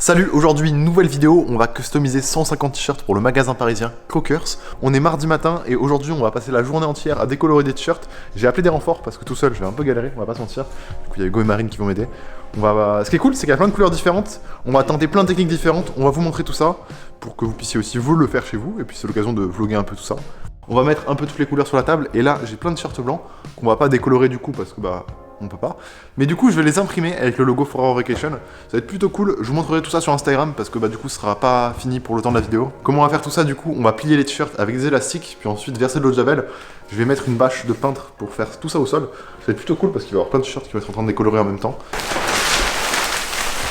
Salut, aujourd'hui nouvelle vidéo, on va customiser 150 t-shirts pour le magasin parisien Cockers. On est mardi matin et aujourd'hui on va passer la journée entière à décolorer des t-shirts. J'ai appelé des renforts parce que tout seul je vais un peu galérer, on va pas se mentir. Du coup il y a Hugo et Marine qui vont m'aider. Ce qui est cool c'est qu'il y a plein de couleurs différentes, on va tenter plein de techniques différentes, on va vous montrer tout ça pour que vous puissiez aussi vous le faire chez vous et puis c'est l'occasion de vlogger un peu tout ça. On va mettre un peu toutes les couleurs sur la table et là j'ai plein de t-shirts blancs qu'on va pas décolorer du coup parce que on peut pas. Mais du coup je vais les imprimer avec le logo Forever Vacation. Ça va être plutôt cool. Je vous montrerai tout ça sur Instagram parce que du coup ce sera pas fini pour le temps de la vidéo. Comment on va faire tout ça du coup? On va plier les t-shirts avec des élastiques, puis ensuite verser de l'eau de javel. Je vais mettre une bâche de peintre pour faire tout ça au sol. Ça va être plutôt cool parce qu'il va y avoir plein de t-shirts qui vont être en train de décolorer en même temps.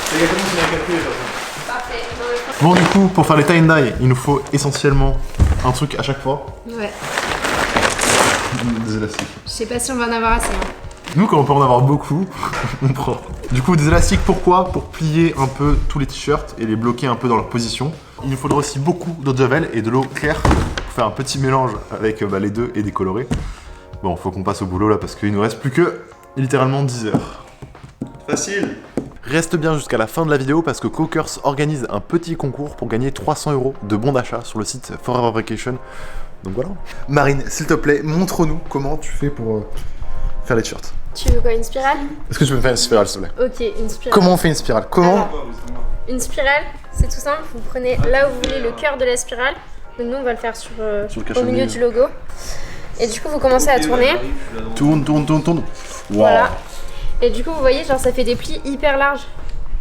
C'est exactement ce qu'on a calculé de toute façon. Parfait. Bon du coup pour faire les tie and dye, il nous faut essentiellement un truc à chaque fois. Ouais. Des élastiques. Je sais pas si on va en avoir assez. Nous, quand on peut en avoir beaucoup, on prend. Du coup, des élastiques, pourquoi? Pour plier un peu tous les t-shirts et les bloquer un peu dans leur position. Il nous faudra aussi beaucoup d'eau de javel et de l'eau claire pour faire un petit mélange avec les deux et décolorer. Bon, faut qu'on passe au boulot là parce qu'il nous reste plus que littéralement 10 heures. Facile! Reste bien jusqu'à la fin de la vidéo parce que Cockers organise un petit concours pour gagner 300 € de bons d'achat sur le site Forever Vacation. Donc voilà. Marine, s'il te plaît, montre-nous comment tu fais pour faire les t-shirts. Tu veux quoi, une spirale? Est-ce que tu peux me faire une spirale, s'il te plaît? Ok, une spirale. Comment on fait une spirale? Comment? Alors, une spirale, c'est tout simple. Vous prenez là où vous voulez le cœur de la spirale. Donc nous, on va le faire au milieu du logo. Et du coup, vous commencez à tourner. Tourne. Wow. Voilà. Et du coup, vous voyez, genre ça fait des plis hyper larges.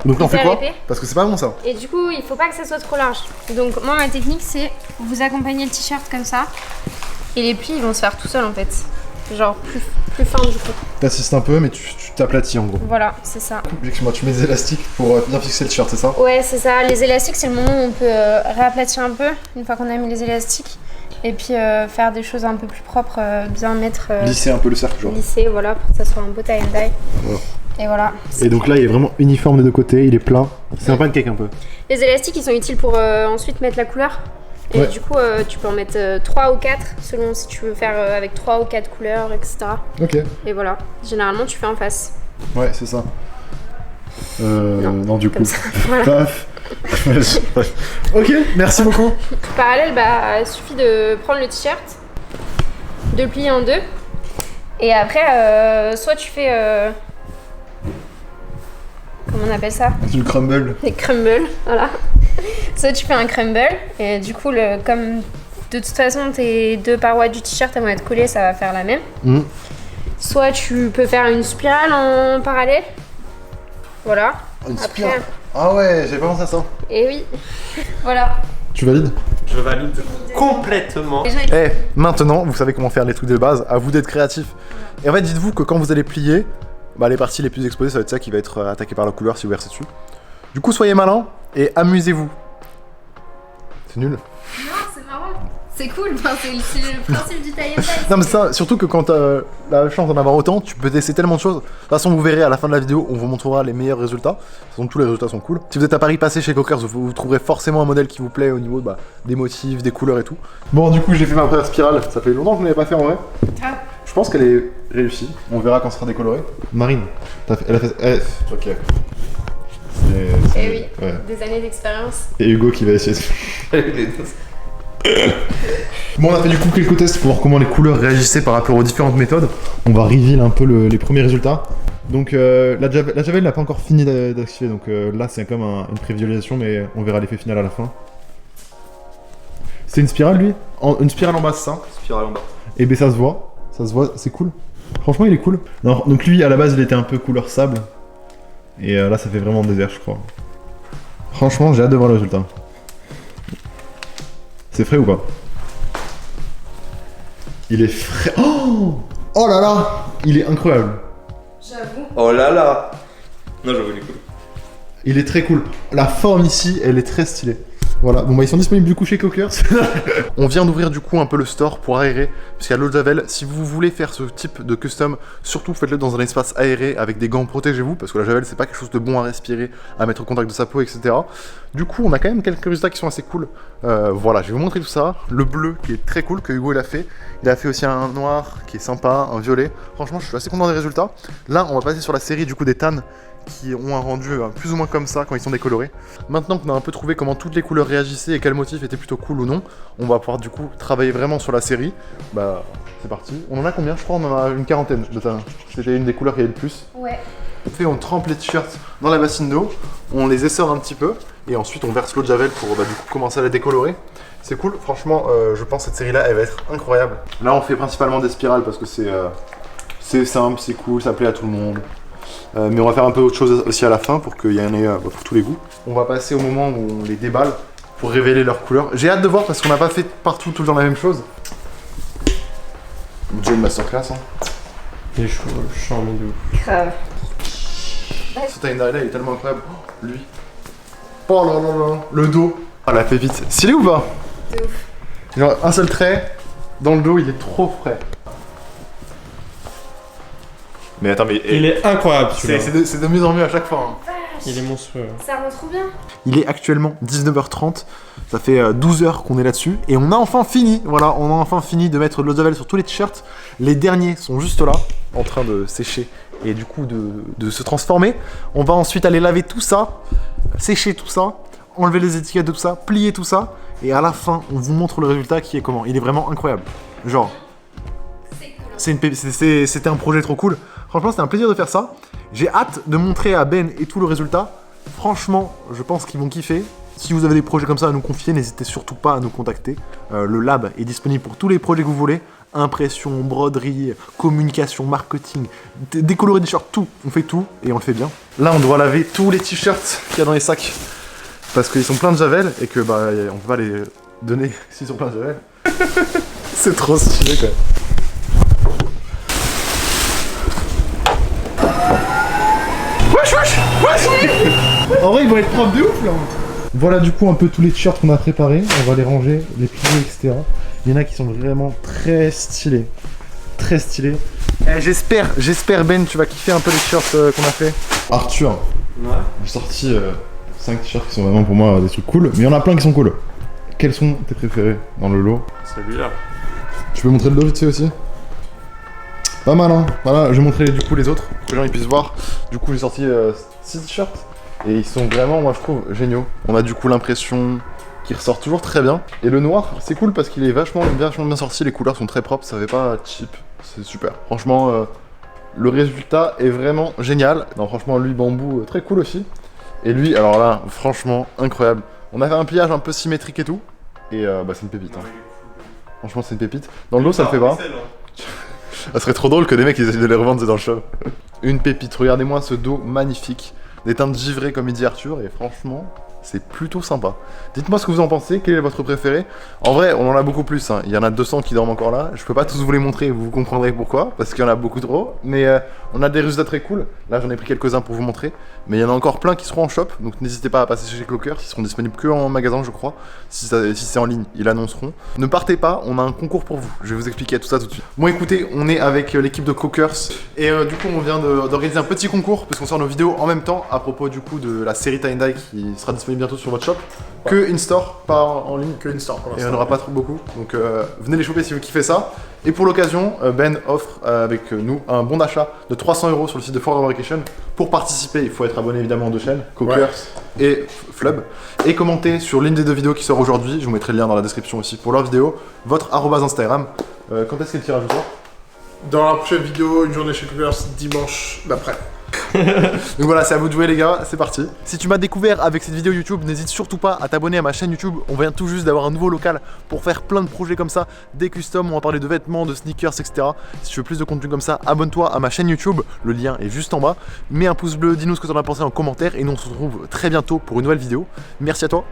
Donc là, on fait quoi? Épais. Parce que c'est pas bon ça. Et du coup, il faut pas que ça soit trop large. Donc moi, ma technique, c'est vous accompagner le t-shirt comme ça. Et les plis, ils vont se faire tout seuls en fait. Genre plus fin du coup. T'assistes un peu, mais tu t'aplatis en gros. Voilà, c'est ça. Excuse-moi, tu mets des élastiques pour bien fixer le t-shirt, c'est ça? Ouais, c'est ça. Les élastiques, c'est le moment où on peut réaplatir un peu, une fois qu'on a mis les élastiques. Et puis faire des choses un peu plus propres, bien mettre... lisser un peu le cercle, genre. Lisser, voilà, pour que ça soit un beau tie and dye. Voilà. Et voilà. Et donc là, il est vraiment uniforme des deux côtés, il est plat. C'est un pancake un peu. Les élastiques, ils sont utiles pour ensuite mettre la couleur. Et ouais. Du coup, tu peux en mettre 3 ou 4, selon si tu veux faire avec 3 ou 4 couleurs, etc. Ok. Et voilà. Généralement, tu fais en face. Ouais, c'est ça. Non, du coup. Voilà. Paf. Ok, merci beaucoup. Parallèle, il suffit de prendre le t-shirt, de le plier en deux. Et après, soit tu fais... comment on appelle ça? Du crumble. Des crumbles, voilà. Soit tu fais un crumble, et du coup, comme de toute façon tes deux parois du t-shirt elles vont être collées, ça va faire la même. Soit tu peux faire une spirale en parallèle. Voilà. Une spirale. Ah ouais, j'avais pas pensé à ça. Et oui. Voilà. Tu valides? Je valide complètement. Maintenant, vous savez comment faire les trucs de base, à vous d'être créatif. Et en fait, dites-vous que quand vous allez plier, les parties les plus exposées, ça va être ça qui va être attaqué par la couleur si vous versez dessus. Du coup, soyez malins et amusez-vous. C'est nul. Non, c'est marrant. C'est cool, c'est le principe du tie and dye. Non mais ça, surtout que quand t'as la chance d'en avoir autant, tu peux tester tellement de choses. De toute façon, vous verrez à la fin de la vidéo, on vous montrera les meilleurs résultats. De toute façon, tous les résultats sont cool. Si vous êtes à Paris, passez chez Cockers, vous trouverez forcément un modèle qui vous plaît au niveau des motifs, des couleurs et tout. Bon, du coup, j'ai fait ma première spirale. Ça fait longtemps que je ne l'avais pas fait en vrai. Ah. Je pense qu'elle est réussie. On verra quand ce sera décoloré. Marine, elle a fait... ok. Eh oui, ouais. Des années d'expérience. Et Hugo qui va essayer de... Bon, on a fait du coup quelques tests pour voir comment les couleurs réagissaient par rapport aux différentes méthodes. On va reveal un peu les premiers résultats. Donc la javel n'a pas encore fini d'activer, donc là c'est comme une prévisualisation, mais on verra l'effet final à la fin. C'est une spirale lui? Une spirale en bas, c'est ça? Spirale en bas. Et ben ça se voit, c'est cool. Franchement il est cool. Alors, donc lui à la base il était un peu couleur sable. Et là ça fait vraiment désert je crois. Franchement j'ai hâte de voir le résultat. C'est frais ou pas? Il est frais. Oh là là! Il est incroyable. J'avoue. Oh là là. Non, j'avoue, il est cool. Il est très cool. La forme ici, elle est très stylée. Voilà, bon ils sont disponibles du coup chez Cockers. On vient d'ouvrir du coup un peu le store pour aérer, puisqu'il y a l'eau de javel. Si vous voulez faire ce type de custom, surtout faites-le dans un espace aéré avec des gants, protégez-vous, parce que la javel c'est pas quelque chose de bon à respirer, à mettre au contact de sa peau, etc. Du coup on a quand même quelques résultats qui sont assez cool. Voilà, je vais vous montrer tout ça. Le bleu qui est très cool, que Hugo il a fait. Il a fait aussi un noir qui est sympa, un violet. Franchement je suis assez content des résultats. Là on va passer sur la série du coup des tannes qui ont un rendu plus ou moins comme ça quand ils sont décolorés. Maintenant qu'on a un peu trouvé comment toutes les couleurs réagissaient et quel motif était plutôt cool ou non, on va pouvoir du coup travailler vraiment sur la série. Bah c'est parti. On en a combien? Je crois on en a une quarantaine de talents. C'était une des couleurs qui avait le plus. Ouais. On trempe les t-shirts dans la bassine d'eau, on les essore un petit peu et ensuite on verse l'eau de javel pour du coup commencer à les décolorer. C'est cool, franchement je pense que cette série là elle va être incroyable. Là on fait principalement des spirales parce que c'est simple, c'est cool, ça plaît à tout le monde. Mais on va faire un peu autre chose aussi à la fin pour qu'il y en ait pour tous les goûts. On va passer au moment où on les déballe pour révéler leurs couleurs. J'ai hâte de voir parce qu'on n'a pas fait partout tout le temps la même chose. Joe masterclass hein. Il est chaud, je suis en milieu. Grave. Ce tie-dye là il est tellement incroyable. Oh, lui. Oh là là là. Le dos. Ah la pépite. Stylé ou pas? C'est ouf. Genre un seul trait. Dans le dos il est trop frais. Mais attends mais... Il est incroyable celui-là. C'est de mieux en mieux à chaque fois. Hein. Il est monstrueux. Ça rend trop bien. Il est actuellement 19h30. Ça fait 12 heures qu'on est là-dessus. Et on a enfin fini. Voilà, on a enfin fini de mettre de l'eau de javel sur tous les t-shirts. Les derniers sont juste là, en train de sécher. Et du coup de se transformer. On va ensuite aller laver tout ça, sécher tout ça, enlever les étiquettes de tout ça, plier tout ça, et à la fin on vous montre le résultat qui est comment. Il est vraiment incroyable. Genre, c'était un projet trop cool. Franchement c'était un plaisir de faire ça. J'ai hâte de montrer à Ben et tout le résultat. Franchement je pense qu'ils vont kiffer. Si vous avez des projets comme ça à nous confier, n'hésitez surtout pas à nous contacter. Le lab est disponible pour tous les projets que vous voulez. Impression, broderie, communication, marketing, décolorer des shirts, tout. On fait tout et on le fait bien. Là, on doit laver tous les t-shirts qu'il y a dans les sacs. Parce qu'ils sont pleins de javel et que bah on peut pas les donner s'ils sont pleins de javel. C'est trop stylé quand même. Wesh. En vrai, ils vont être propres de ouf là. Voilà du coup un peu tous les t-shirts qu'on a préparés. On va les ranger, les plier, etc. Il y en a qui sont vraiment très stylés. Très stylés. J'espère Ben, tu vas kiffer un peu les t-shirts qu'on a fait. Arthur, Ouais. j'ai sorti 5 t-shirts qui sont vraiment pour moi des trucs cool. Mais il y en a plein qui sont cool. Quels sont tes préférés dans le lot? Celui-là. Tu peux montrer le lot vite fait aussi? Pas mal hein. Voilà, je vais montrer du coup les autres, pour que les gens ils puissent voir. Du coup j'ai sorti 6 t-shirts. Et ils sont vraiment, moi je trouve, géniaux. On a du coup l'impression qu'il ressort toujours très bien. Et le noir, c'est cool parce qu'il est vachement bien sorti. Les couleurs sont très propres, ça fait pas cheap. C'est super. Franchement, le résultat est vraiment génial. Non, franchement, lui, bambou, très cool aussi. Et lui, alors là, franchement, incroyable. On a fait un pliage un peu symétrique et tout. Et bah, c'est une pépite. Hein. Franchement, c'est une pépite. Dans le dos, ça le fait pas. Ça serait trop drôle que des mecs ils essaient de les revendre dans le shop. Une pépite. Regardez-moi ce dos magnifique. Des teintes givrées comme il dit Arthur et franchement c'est plutôt sympa. Dites-moi ce que vous en pensez, quel est votre préféré. En vrai on en a beaucoup plus, hein. Il y en a 200 qui dorment encore là. Je peux pas tous vous les montrer, vous comprendrez pourquoi, parce qu'il y en a beaucoup trop. Mais on a des résultats très cool. Là j'en ai pris quelques-uns pour vous montrer. Mais il y en a encore plein qui seront en shop. Donc n'hésitez pas à passer chez Clockers, ils seront disponibles que en magasin je crois. Si c'est en ligne, ils l'annonceront. Ne partez pas, on a un concours pour vous. Je vais vous expliquer tout ça tout de suite. Bon écoutez, on est avec l'équipe de Clockers. Et du coup on vient d'organiser un petit concours, parce qu'on sort nos vidéos en même temps à propos du coup de la série tie-dye qui sera disponible bientôt sur votre shop. Que in-store, pas en ligne. Que in-store pour Et l'instant. on n'aura pas trop beaucoup. Donc venez les choper si vous kiffez ça. Et pour l'occasion, Ben offre avec nous un bon d'achat de 300 € sur le site de Forward Fabrication. Pour participer, il faut être abonné évidemment aux deux chaînes, Clockers et Flub. Et commenter sur l'une des deux vidéos qui sort aujourd'hui. Je vous mettrai le lien dans la description aussi pour leur vidéo. Votre @ Instagram. Quand est-ce qu'il tirage au sort? Dans la prochaine vidéo, une journée chez Clockers, dimanche d'après. Donc voilà, c'est à vous de jouer les gars, c'est parti. Si tu m'as découvert avec cette vidéo YouTube, n'hésite surtout pas à t'abonner à ma chaîne YouTube. On vient tout juste d'avoir un nouveau local pour faire plein de projets comme ça, des customs, on va parler de vêtements, de sneakers, etc. Si tu veux plus de contenu comme ça, abonne-toi à ma chaîne YouTube, le lien est juste en bas. Mets un pouce bleu, dis-nous ce que t'en as pensé en commentaire et nous on se retrouve très bientôt pour une nouvelle vidéo. Merci à toi.